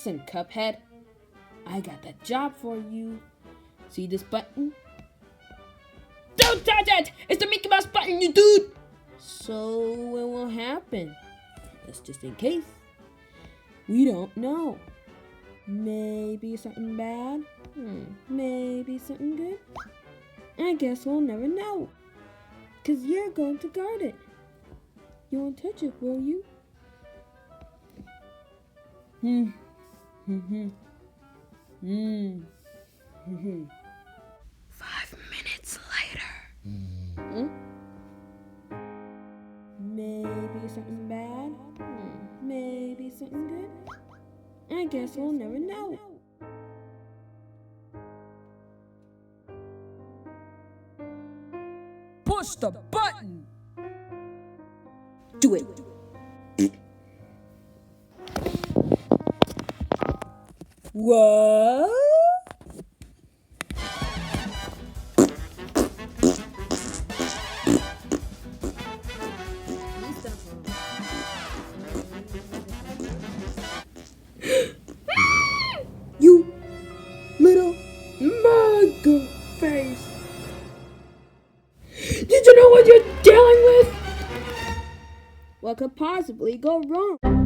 Listen, Cuphead, I got that job for you. See this button? Don't touch it! It's the Mickey Mouse button, you dude! So what will happen? That's just in case. We don't know. Maybe something bad? Maybe something good? I guess we'll never know. 'Cause you're going to guard it. You won't touch it, will you? 5 minutes later. Maybe something bad? Maybe something good? I guess we'll never know. Push the button! Do it. What? You little mug face. Did you know what you're dealing with? What could possibly go wrong?